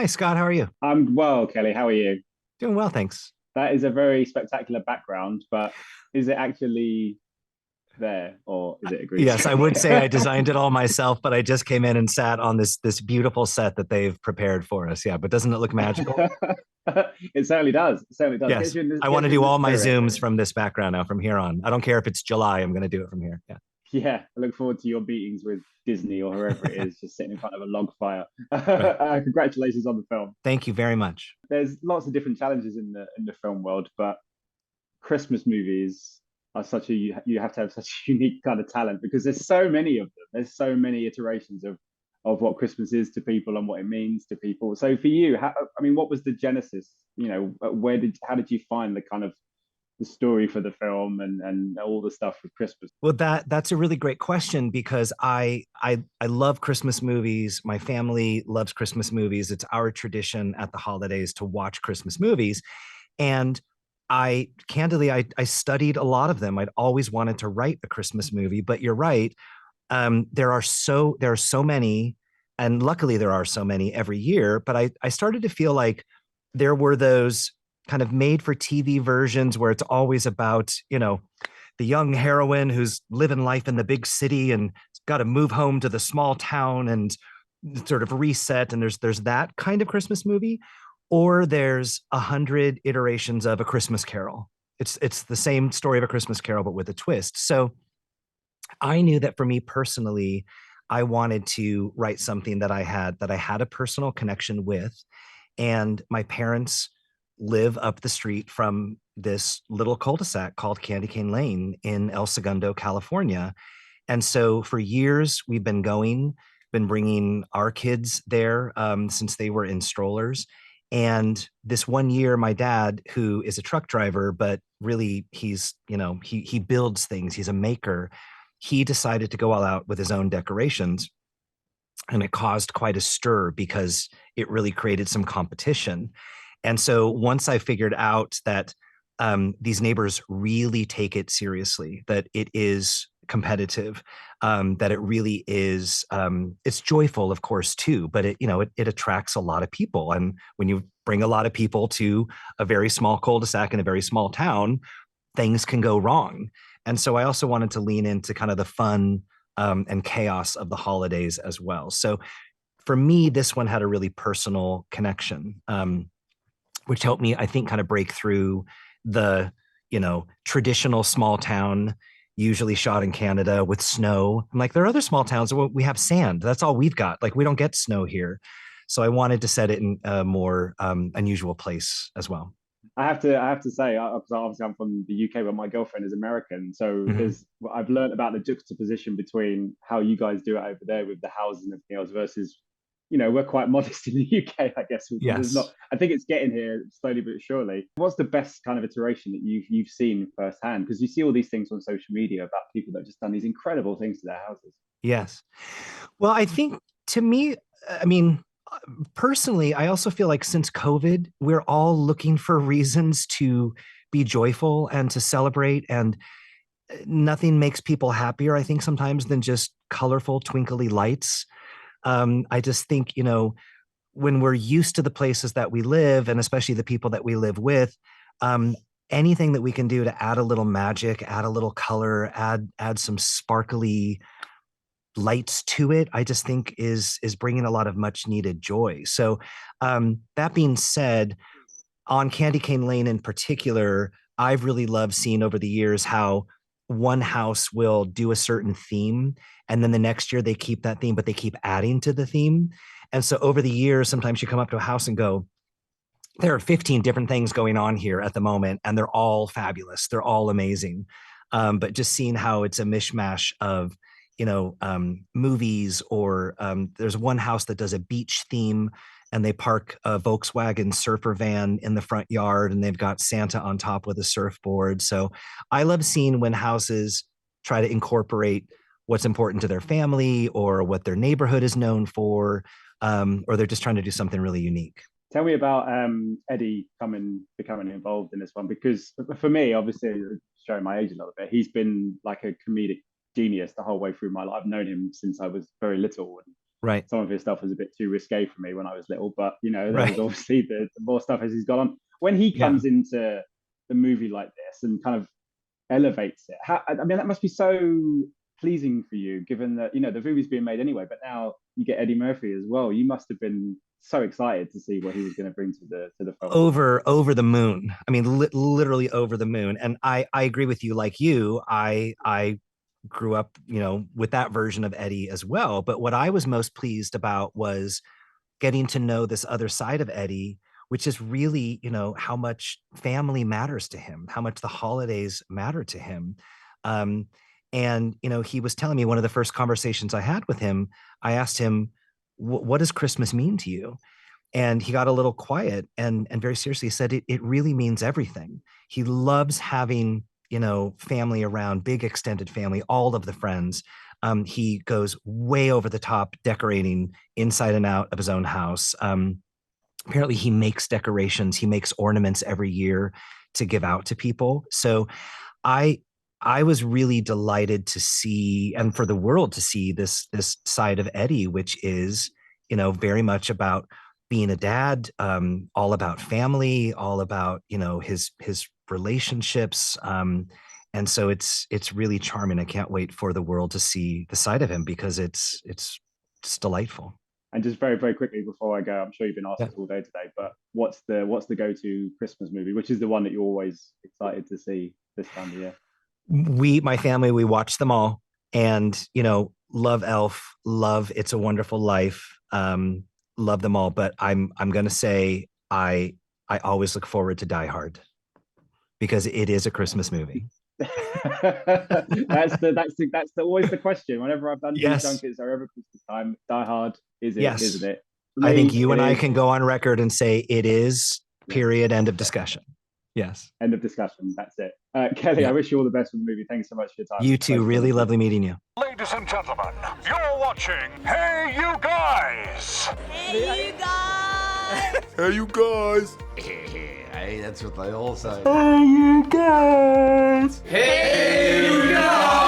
Hi, Scott. How are you? I'm well, Kelly. How are you? Doing well, thanks. That is a very spectacular background, but is it actually there or is it a green Yes, I screen? would say I designed it all myself, but I just came in and sat on this beautiful set that they've prepared for us. Yeah, but doesn't it look magical? It certainly does. It certainly does. Yes. I want Gets to you in do the all my spirit. Zooms from this background now from here on. I don't care if it's July, I'm going to do it from here. Yeah. Yeah, I look forward to your meetings with Disney or whoever it is, just sitting in front of a log fire. Right. Congratulations on the film. Thank you very much. There's lots of different challenges in the film world, but Christmas movies are such a you have to have such a unique kind of talent because there's so many of them. There's so many iterations of what Christmas is to people and what it means to people. So for you, I mean, what was the genesis? You know, where did how did you find the kind of the story for the film and all the stuff with Christmas? Well, that's a really great question because I love Christmas movies. My family loves Christmas movies. It's our tradition at the holidays to watch Christmas movies. And I candidly, I studied a lot of them. I'd always wanted to write a Christmas movie, but you're right. There are so many, and luckily there are so many every year. But I started to feel like there were those kind of made for TV versions where it's always about, the young heroine who's living life in the big city and got to move home to the small town and sort of reset. And there's that kind of Christmas movie, or there's 100 iterations of A Christmas Carol. It's the same story of A Christmas Carol, but with a twist. So I knew that for me personally, I wanted to write something that I had a personal connection with. And my parents live up the street from this little cul-de-sac called Candy Cane Lane in El Segundo, California. And so for years, we've been bringing our kids there since they were in strollers. And this one year, my dad, who is a truck driver, but really he builds things, he's a maker. He decided to go all out with his own decorations. And it caused quite a stir because it really created some competition. And so once I figured out that these neighbors really take it seriously, that it is competitive, that it really is, it's joyful, of course, too, but it attracts a lot of people. And when you bring a lot of people to a very small cul-de-sac in a very small town, things can go wrong. And so I also wanted to lean into kind of the fun and chaos of the holidays as well. So for me, this one had a really personal connection, which helped me, I think, kind of break through the, traditional small town, usually shot in Canada with snow. I'm like, there are other small towns where we have sand. That's all we've got. Like, we don't get snow here. So I wanted to set it in a more unusual place as well. I have to say, because obviously I'm from the UK, but my girlfriend is American. So Mhm. I've learned about the juxtaposition between how you guys do it over there with the houses and everything else versus, we're quite modest in the UK, I guess. There's Yes. not, I think it's getting here slowly but surely. What's the best kind of iteration that you've seen firsthand? Because you see all these things on social media about people that have just done these incredible things to their houses. Yes. Well, I think to me, I mean, personally, I also feel like since COVID, we're all looking for reasons to be joyful and to celebrate. And nothing makes people happier, I think, sometimes than just colorful, twinkly lights. I just think, when we're used to the places that we live, and especially the people that we live with, um, anything that we can do to add a little magic, add a little color, add some sparkly lights to it, I just think is bringing a lot of much needed joy. So that being said, on Candy Cane Lane in particular, I've really loved seeing over the years how one house will do a certain theme, and then the next year they keep that theme, but they keep adding to the theme. And so over the years, sometimes you come up to a house and go, there are 15 different things going on here at the moment, and they're all fabulous. They're all amazing. But just seeing how it's a mishmash of, movies, or there's one house that does a beach theme, and they park a Volkswagen surfer van in the front yard, and they've got Santa on top with a surfboard. So I love seeing when houses try to incorporate what's important to their family or what their neighborhood is known for, or they're just trying to do something really unique. Tell me about Eddie becoming involved in this one because for me, obviously, showing my age a little bit, he's been like a comedic genius the whole way through my life. I've known him since I was very little, Right. Some of his stuff was a bit too risque for me when I was little, but there was Right. obviously the more stuff as he's gone on. When he Yeah. comes into the movie like this and kind of elevates it, I mean, that must be so pleasing for you, given that the movie's being made anyway, but now you get Eddie Murphy as well. You must have been so excited to see what he was going to bring to the film. Over the moon. I mean, literally over the moon. And I agree with you. Like you, I grew up, with that version of Eddie as well. But what I was most pleased about was getting to know this other side of Eddie, which is really, how much family matters to him, how much the holidays matter to him. Um, and, he was telling me, one of the first conversations I had with him, I asked him, what does Christmas mean to you? And he got a little quiet and very seriously said, it really means everything. He loves having, family around, big extended family, all of the friends. He goes way over the top decorating inside and out of his own house. Apparently he makes decorations, he makes ornaments every year to give out to people. So I I was really delighted to see, and for the world to see, this side of Eddie, which is, very much about being a dad, all about family, all about, his relationships. And so it's really charming. I can't wait for the world to see the side of him because it's just delightful. And just very, very quickly before I go, I'm sure you've been asked Yeah. this all day today, but what's the go-to Christmas movie? Which is the one that you're always excited to see this time of year? My family, we watch them all, and love Elf, love It's a Wonderful Life, love them all. But I'm gonna say I always look forward to Die Hard because it is a Christmas movie. That's always the question. Whenever I've done these Yes, junkets or ever Christmas time, Die Hard is it, isn't yes. it? For I think me, you it and I is. can go on record and say it is. Yeah, Period. End of discussion. Yes. end of discussion. That's it. Kelly, I Yeah. wish you all the best with the movie. Thanks so much for your time. You It's a too. pleasure talking Really to you. lovely meeting you. Ladies and gentlemen, you're watching Hey You Guys! Hey, you guys! Hey you guys! Hey, that's what they all say. Hey you guys! Hey, you guys!